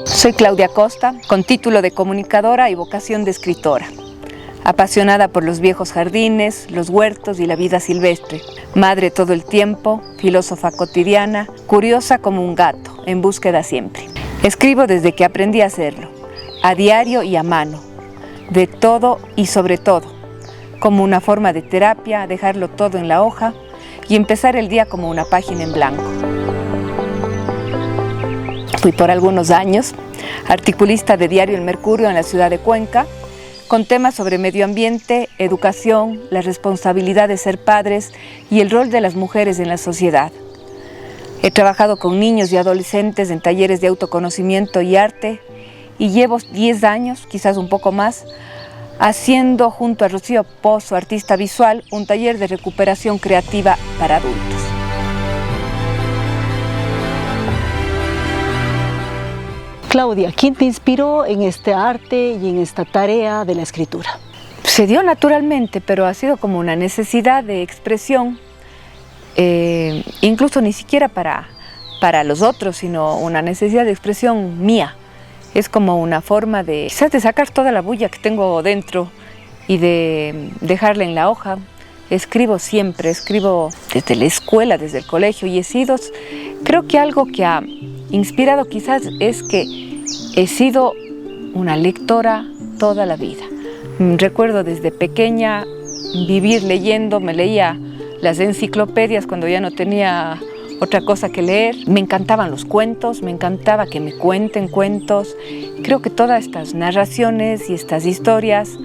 Soy Claudia Costa, con título de comunicadora y vocación de escritora. Apasionada por los viejos jardines, los huertos y la vida silvestre. Madre todo el tiempo, filósofa cotidiana, curiosa como un gato, en búsqueda siempre. Escribo desde que aprendí a hacerlo, a diario y a mano, de todo y sobre todo, como una forma de terapia, dejarlo todo en la hoja y empezar el día como una página en blanco. Fui por algunos años articulista de Diario El Mercurio en la ciudad de Cuenca, con temas sobre medio ambiente, educación, la responsabilidad de ser padres y el rol de las mujeres en la sociedad. He trabajado con niños y adolescentes en talleres de autoconocimiento y arte y llevo 10 años, quizás un poco más, haciendo junto a Rocío Pozo, artista visual, un taller de recuperación creativa para adultos. Claudia, ¿quién te inspiró en este arte y en esta tarea de la escritura? Se dio naturalmente, pero ha sido como una necesidad de expresión, incluso ni siquiera para los otros, sino una necesidad de expresión mía. Es como una forma de, quizás de sacar toda la bulla que tengo dentro y de dejarla en la hoja. Escribo siempre, escribo desde la escuela, desde el colegio, y he sido, creo que algo que ha inspirado quizás es que he sido una lectora toda la vida. Recuerdo desde pequeña vivir leyendo, me leía las enciclopedias cuando ya no tenía otra cosa que leer. Me encantaban los cuentos, me encantaba que me cuenten cuentos. Creo que todas estas narraciones y estas historias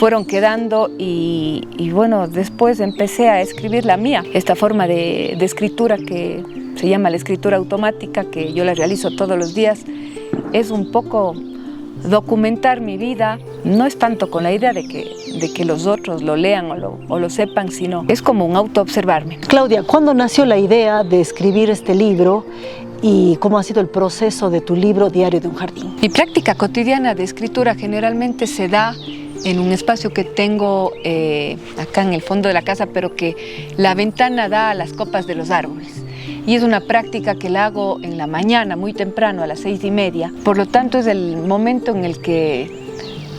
fueron quedando y bueno, después empecé a escribir la mía. Esta forma de escritura que se llama la escritura automática, que yo la realizo todos los días, es un poco documentar mi vida. No es tanto con la idea de que los otros lo lean o lo sepan, sino es como un autoobservarme. Claudia, ¿cuándo nació la idea de escribir este libro y cómo ha sido el proceso de tu libro Diario de un Jardín? Mi práctica cotidiana de escritura generalmente se da en un espacio que tengo acá en el fondo de la casa, pero que la ventana da a las copas de los árboles. Y es una práctica que la hago en la mañana, muy temprano, a las 6:30. Por lo tanto, es el momento en el que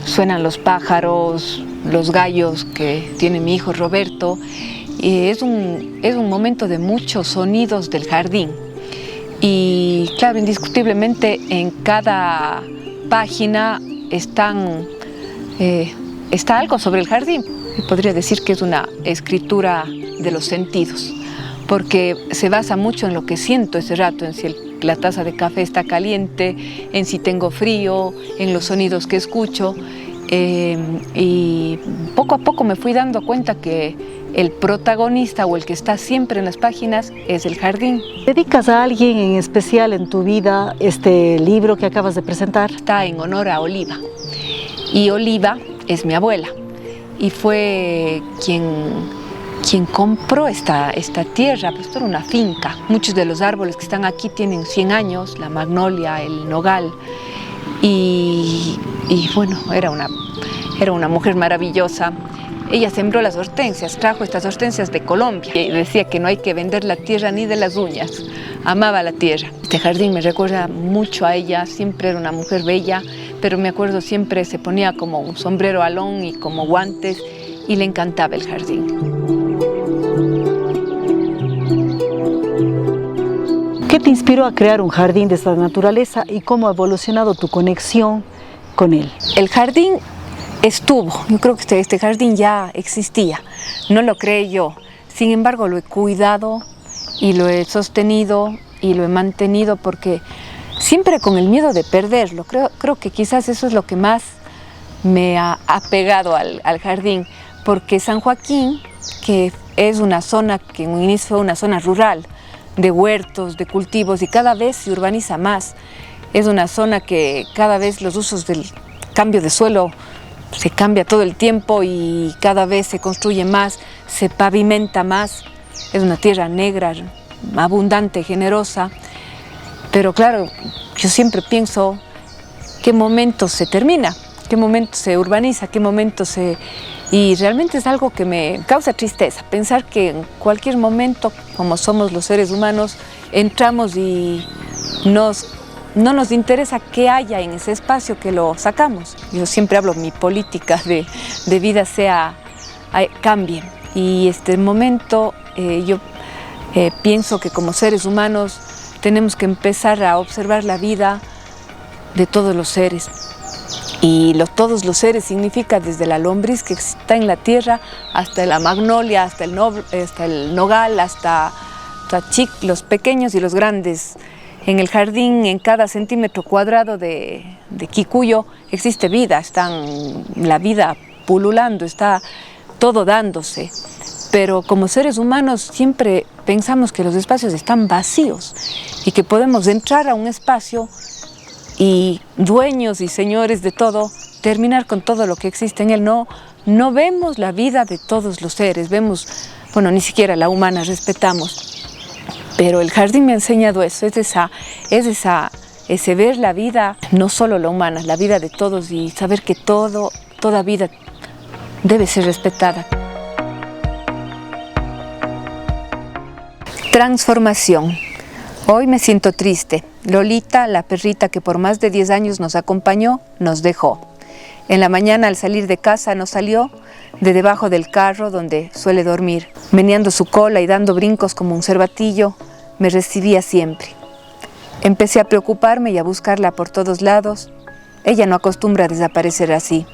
suenan los pájaros, los gallos que tiene mi hijo Roberto. Y es un momento de muchos sonidos del jardín. Y claro, indiscutiblemente en cada página está algo sobre el jardín. Podría decir que es una escritura de los sentidos, porque se basa mucho en lo que siento ese rato, en si la taza de café está caliente, en si tengo frío, en los sonidos que escucho. Y poco a poco me fui dando cuenta que el protagonista o el que está siempre en las páginas es el jardín. ¿Dedicas a alguien en especial en tu vida este libro que acabas de presentar? Está en honor a Oliva. Y Oliva es mi abuela y fue quien compró esta tierra. Pues esto era una finca. Muchos de los árboles que están aquí tienen 100 años, la magnolia, el nogal. Y bueno, era una mujer maravillosa. Ella sembró las hortensias, trajo estas hortensias de Colombia. Y decía que no hay que vender la tierra ni de las uñas. Amaba la tierra. Este jardín me recuerda mucho a ella. Siempre era una mujer bella, pero me acuerdo siempre se ponía como un sombrero alón y como guantes y le encantaba el jardín. ¿Qué te inspiró a crear un jardín de esta naturaleza y cómo ha evolucionado tu conexión con él? El jardín estuvo, yo creo que este jardín ya existía, no lo creé yo. Sin embargo, lo he cuidado y lo he sostenido y lo he mantenido porque siempre con el miedo de perderlo. Creo que quizás eso es lo que más me ha apegado al jardín, porque San Joaquín, que es una zona que en un inicio fue una zona rural, de huertos, de cultivos, y cada vez se urbaniza más. Es una zona que cada vez los usos del cambio de suelo se cambia todo el tiempo y cada vez se construye más, se pavimenta más. Es una tierra negra, abundante, generosa. Pero claro, yo siempre pienso qué momento se termina, qué momento se urbaniza, qué momento se... Y realmente es algo que me causa tristeza, pensar que en cualquier momento, como somos los seres humanos, entramos y no nos interesa qué haya en ese espacio, que lo sacamos. Yo siempre hablo, mi política de vida cambie. Y este momento yo pienso que como seres humanos tenemos que empezar a observar la vida de todos los seres. Y todos los seres significa desde la lombriz que está en la tierra hasta la magnolia, hasta el nogal, hasta los pequeños y los grandes. En el jardín, en cada centímetro cuadrado de Kikuyo existe vida, está la vida pululando, está todo dándose. Pero como seres humanos siempre pensamos que los espacios están vacíos y que podemos entrar a un espacio y dueños y señores de todo, terminar con todo lo que existe en él. No vemos la vida de todos los seres, vemos, bueno, ni siquiera la humana respetamos. Pero el jardín me ha enseñado eso, ese ver la vida, no solo la humana, la vida de todos y saber que toda vida debe ser respetada. Transformación. Hoy me siento triste. Lolita, la perrita que por más de 10 años nos acompañó, nos dejó. En la mañana al salir de casa nos salió de debajo del carro donde suele dormir. Meneando su cola y dando brincos como un cervatillo, me recibía siempre. Empecé a preocuparme y a buscarla por todos lados. Ella no acostumbra a desaparecer así.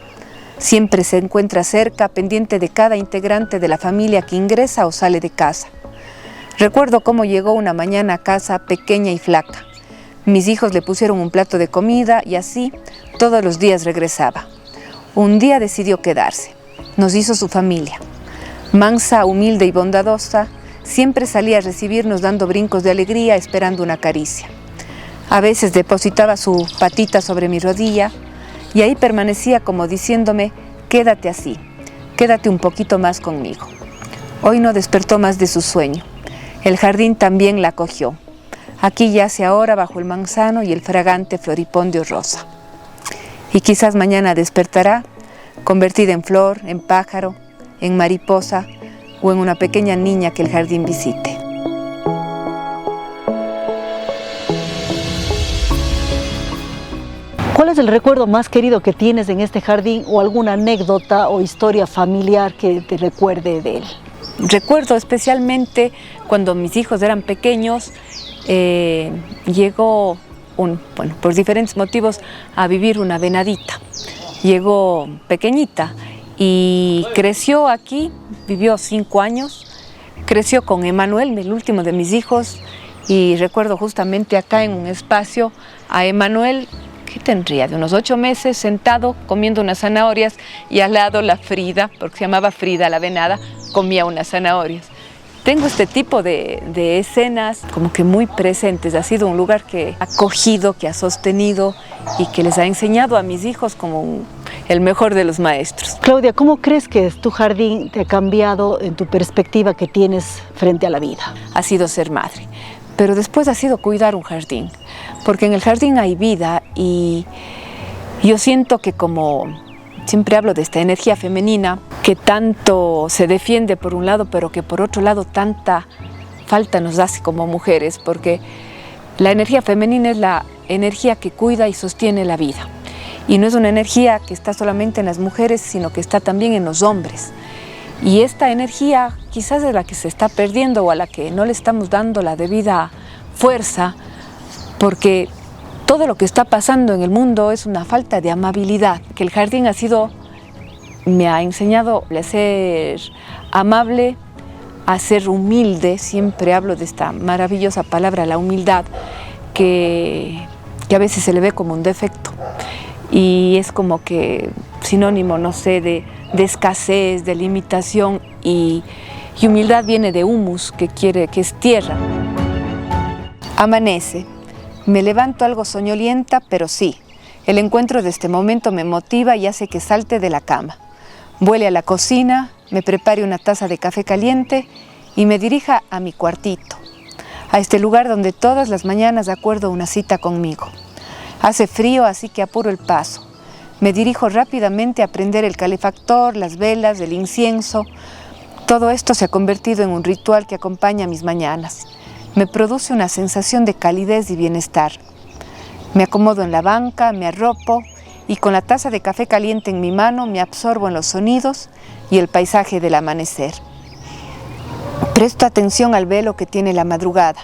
Siempre se encuentra cerca, pendiente de cada integrante de la familia que ingresa o sale de casa. Recuerdo cómo llegó una mañana a casa pequeña y flaca. Mis hijos le pusieron un plato de comida y así todos los días regresaba. Un día decidió quedarse. Nos hizo su familia. Mansa, humilde y bondadosa, siempre salía a recibirnos dando brincos de alegría, esperando una caricia. A veces depositaba su patita sobre mi rodilla y ahí permanecía como diciéndome, quédate así, quédate un poquito más conmigo. Hoy no despertó más de su sueño. El jardín también la acogió. Aquí yace ahora bajo el manzano y el fragante floripondio rosa. Y quizás mañana despertará, convertida en flor, en pájaro, en mariposa o en una pequeña niña que el jardín visite. ¿Cuál es el recuerdo más querido que tienes en este jardín o alguna anécdota o historia familiar que te recuerde de él? Recuerdo especialmente cuando mis hijos eran pequeños, llegó, por diferentes motivos, a vivir una venadita. Llegó pequeñita y creció aquí, vivió 5 años, creció con Emanuel, el último de mis hijos, y recuerdo justamente acá en un espacio a Emanuel, que tendría de unos 8 meses, sentado comiendo unas zanahorias y al lado la Frida, porque se llamaba Frida la venada, comía unas zanahorias. Tengo este tipo de escenas como que muy presentes. Ha sido un lugar que ha acogido, que ha sostenido y que les ha enseñado a mis hijos como el mejor de los maestros. Claudia, ¿cómo crees que tu jardín te ha cambiado en tu perspectiva que tienes frente a la vida? Ha sido ser madre, pero después ha sido cuidar un jardín, porque en el jardín hay vida y yo siento que como... Siempre hablo de esta energía femenina que tanto se defiende por un lado, pero que por otro lado tanta falta nos hace como mujeres, porque la energía femenina es la energía que cuida y sostiene la vida. Y no es una energía que está solamente en las mujeres, sino que está también en los hombres. Y esta energía quizás es la que se está perdiendo o a la que no le estamos dando la debida fuerza, porque todo lo que está pasando en el mundo es una falta de amabilidad, que el jardín me ha enseñado a ser amable, a ser humilde. Siempre hablo de esta maravillosa palabra, la humildad, que a veces se le ve como un defecto y es como que sinónimo, no sé, de escasez, de limitación, y humildad viene de humus, que es tierra. Amanece. Me levanto algo soñolienta, pero sí, El encuentro de este momento me motiva y hace que salte de la cama. Vuele a la cocina, me prepare una taza de café caliente y me dirija a mi cuartito, a este lugar donde todas las mañanas acuerdo una cita conmigo. Hace frío, así que apuro el paso. Me dirijo rápidamente a prender el calefactor, las velas, el incienso. Todo esto se ha convertido en un ritual que acompaña mis mañanas. Me produce una sensación de calidez y bienestar. Me acomodo en la banca, me arropo y con la taza de café caliente en mi mano me absorbo en los sonidos y el paisaje del amanecer. Presto atención al velo que tiene la madrugada,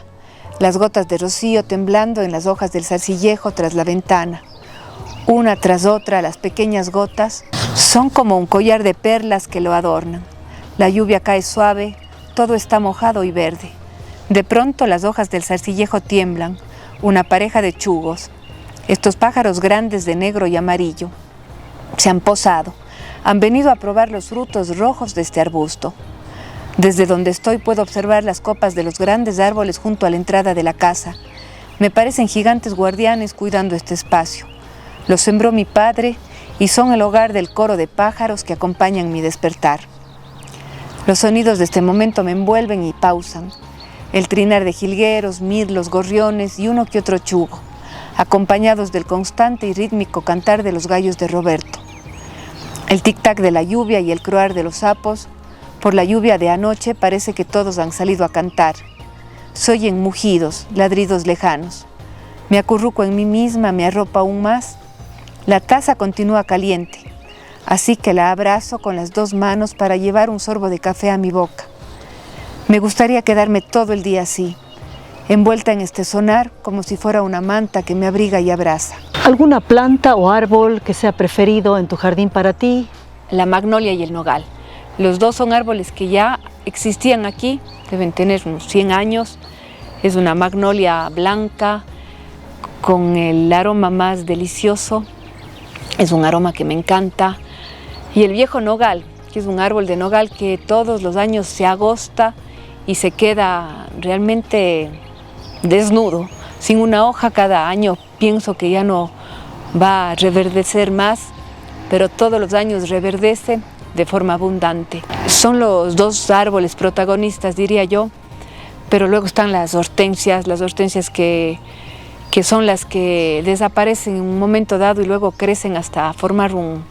las gotas de rocío temblando en las hojas del zarcillejo tras la ventana. Una tras otra, las pequeñas gotas son como un collar de perlas que lo adornan. La lluvia cae suave, todo está mojado y verde. De pronto las hojas del zarcillejo tiemblan, una pareja de chugos. Estos pájaros grandes de negro y amarillo se han posado, han venido a probar los frutos rojos de este arbusto. Desde donde estoy puedo observar las copas de los grandes árboles junto a la entrada de la casa. Me parecen gigantes guardianes cuidando este espacio. Los sembró mi padre y son el hogar del coro de pájaros que acompañan mi despertar. Los sonidos de este momento me envuelven y pausan. El trinar de jilgueros, mirlos, gorriones y uno que otro chugo, acompañados del constante y rítmico cantar de los gallos de Roberto. El tic-tac de la lluvia y el croar de los sapos. Por la lluvia de anoche parece que todos han salido a cantar. Se oyen mugidos, ladridos lejanos. Me acurruco en mí misma, me arropo aún más. La taza continúa caliente, así que la abrazo con las dos manos para llevar un sorbo de café a mi boca. Me gustaría quedarme todo el día así, envuelta en este sonar como si fuera una manta que me abriga y abraza. ¿Alguna planta o árbol que sea preferido en tu jardín para ti? La magnolia y el nogal. Los dos son árboles que ya existían aquí, deben tener unos 100 años. Es una magnolia blanca con el aroma más delicioso. Es un aroma que me encanta. Y el viejo nogal, que es un árbol de nogal que todos los años se agosta y se queda realmente desnudo, sin una hoja cada año. Pienso que ya no va a reverdecer más, pero todos los años reverdece de forma abundante. Son los dos árboles protagonistas, diría yo, pero luego están las hortensias que son las que desaparecen en un momento dado y luego crecen hasta formar un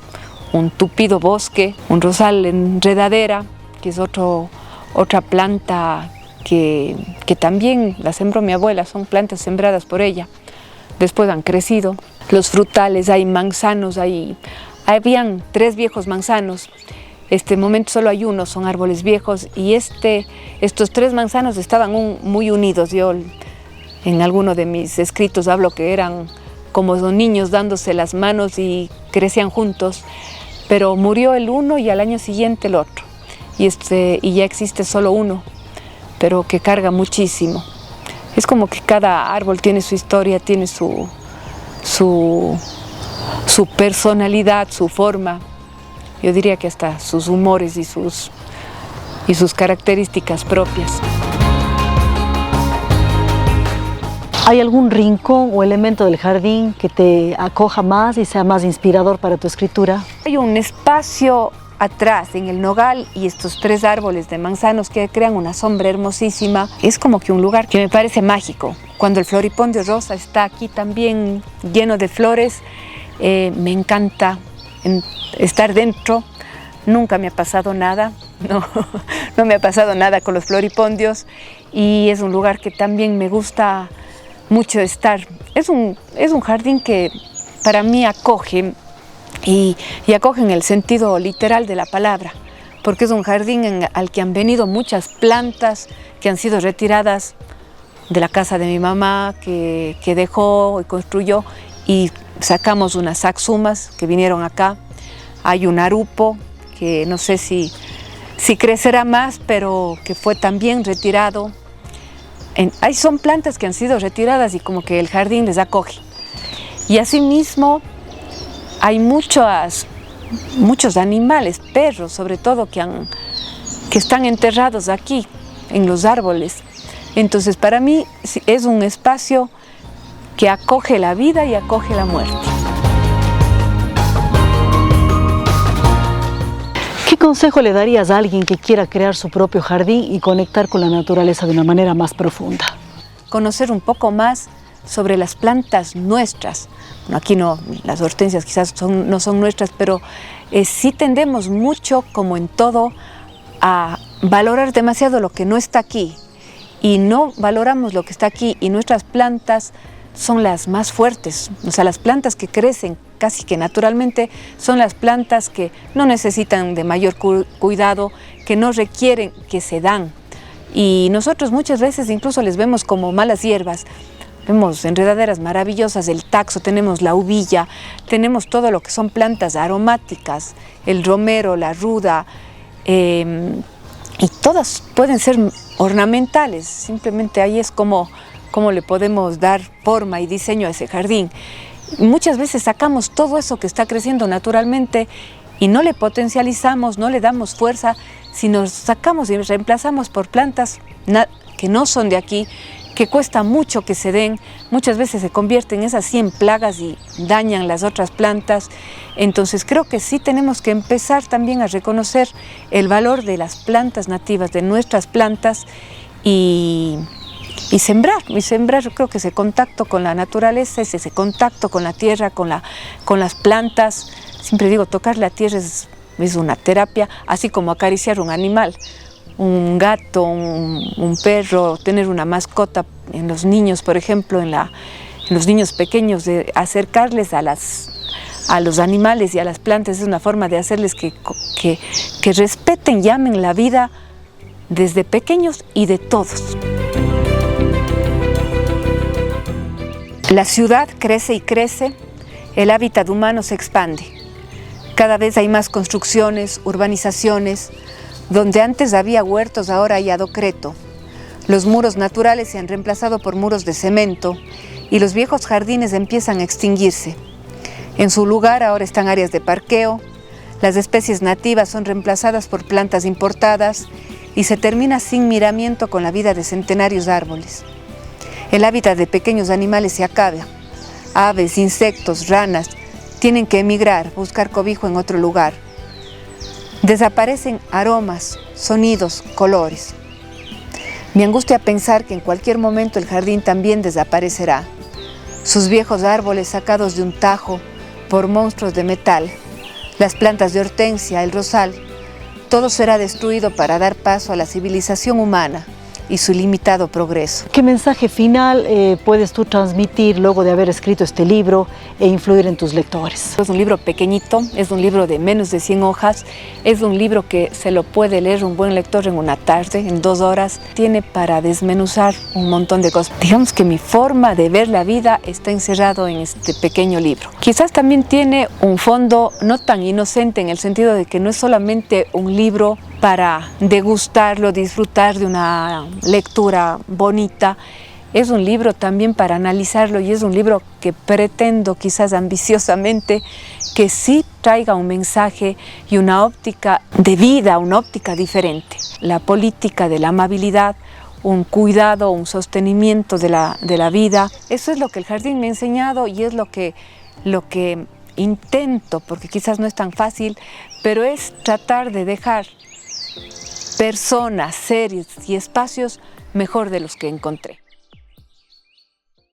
tupido bosque, un rosal enredadera, que es otra planta que también la sembró mi abuela, son plantas sembradas por ella, después han crecido. Los frutales, hay manzanos, habían 3 viejos manzanos, este momento solo hay uno, son árboles viejos y estos 3 manzanos estaban muy unidos. Yo en alguno de mis escritos hablo que eran como dos niños dándose las manos y crecían juntos, pero murió el uno y al año siguiente el otro, y ya existe solo uno, pero que carga muchísimo. Es como que cada árbol tiene su historia, tiene su personalidad, su forma, yo diría que hasta sus humores y sus características propias. ¿Hay algún rincón o elemento del jardín que te acoja más y sea más inspirador para tu escritura? Hay un espacio atrás en el nogal y estos 3 árboles de manzanos que crean una sombra hermosísima. Es como que un lugar que me parece mágico. Cuando el floripondio rosa está aquí también lleno de flores, me encanta estar dentro. Nunca me ha pasado nada, no me ha pasado nada con los floripondios y es un lugar que también me gusta mucho estar. Es un jardín que para mí acoge y acoge en el sentido literal de la palabra, porque es un jardín al que han venido muchas plantas que han sido retiradas de la casa de mi mamá, que dejó y construyó, y sacamos unas saxumas que vinieron acá. Hay un arupo que no sé si crecerá más, pero que fue también retirado. Son plantas que han sido retiradas y como que el jardín les acoge. Y asimismo hay muchos animales, perros sobre todo, que están enterrados aquí, en los árboles. Entonces para mí es un espacio que acoge la vida y acoge la muerte. consejo le darías a alguien que quiera crear su propio jardín y conectar con la naturaleza de una manera más profunda? Conocer un poco más sobre las plantas nuestras. Bueno, aquí no, las hortensias quizás no son nuestras, pero sí tendemos mucho, como en todo, a valorar demasiado lo que no está aquí y no valoramos lo que está aquí, y nuestras plantas son las más fuertes. O sea, las plantas que crecen casi que naturalmente son las plantas que no necesitan de mayor cuidado, que no requieren, que se dan. Y nosotros muchas veces incluso les vemos como malas hierbas. Vemos enredaderas maravillosas, el taxo, tenemos la uvilla, tenemos todo lo que son plantas aromáticas, el romero, la ruda, y todas pueden ser ornamentales. Simplemente ahí es como le podemos dar forma y diseño a ese jardín. Muchas veces sacamos todo eso que está creciendo naturalmente y no le potencializamos, no le damos fuerza, sino sacamos y reemplazamos por plantas que no son de aquí, que cuesta mucho que se den. Muchas veces se convierten en esas 100 plagas y dañan las otras plantas. Entonces creo que sí tenemos que empezar también a reconocer el valor de las plantas nativas, de nuestras plantas, y sembrar. Yo creo que ese contacto con la naturaleza, ese contacto con la tierra, con las plantas. Siempre digo, tocar la tierra es una terapia, así como acariciar un animal. Un gato, un perro, tener una mascota en los niños, por ejemplo, en los niños pequeños, de acercarles a los animales y a las plantas, es una forma de hacerles que respeten, llamen la vida desde pequeños y de todos. La ciudad crece y crece, el hábitat humano se expande. Cada vez hay más construcciones, urbanizaciones. Donde antes había huertos, ahora hay adocreto. Los muros naturales se han reemplazado por muros de cemento y los viejos jardines empiezan a extinguirse. En su lugar ahora están áreas de parqueo, las especies nativas son reemplazadas por plantas importadas y se termina sin miramiento con la vida de centenarios árboles. El hábitat de pequeños animales se acaba. Aves, insectos, ranas tienen que emigrar, buscar cobijo en otro lugar. Desaparecen aromas, sonidos, colores. Me angustia pensar que en cualquier momento el jardín también desaparecerá. Sus viejos árboles sacados de un tajo por monstruos de metal, las plantas de hortensia, el rosal, todo será destruido para dar paso a la civilización humana y su limitado progreso. ¿Qué mensaje final puedes tú transmitir luego de haber escrito este libro e influir en tus lectores? Es un libro pequeñito, es un libro de menos de 100 hojas, es un libro que se lo puede leer un buen lector en una tarde, en 2 horas. Tiene para desmenuzar un montón de cosas. Digamos que mi forma de ver la vida está encerrado en este pequeño libro. Quizás también tiene un fondo no tan inocente, en el sentido de que no es solamente un libro para degustarlo, disfrutar de una lectura bonita. Es un libro también para analizarlo, y es un libro que pretendo, quizás ambiciosamente, que sí traiga un mensaje y una óptica de vida, una óptica diferente. La política de la amabilidad, un cuidado, un sostenimiento de la vida. Eso es lo que el jardín me ha enseñado y es lo que intento, porque quizás no es tan fácil, pero es tratar de dejar personas, seres y espacios mejor de los que encontré.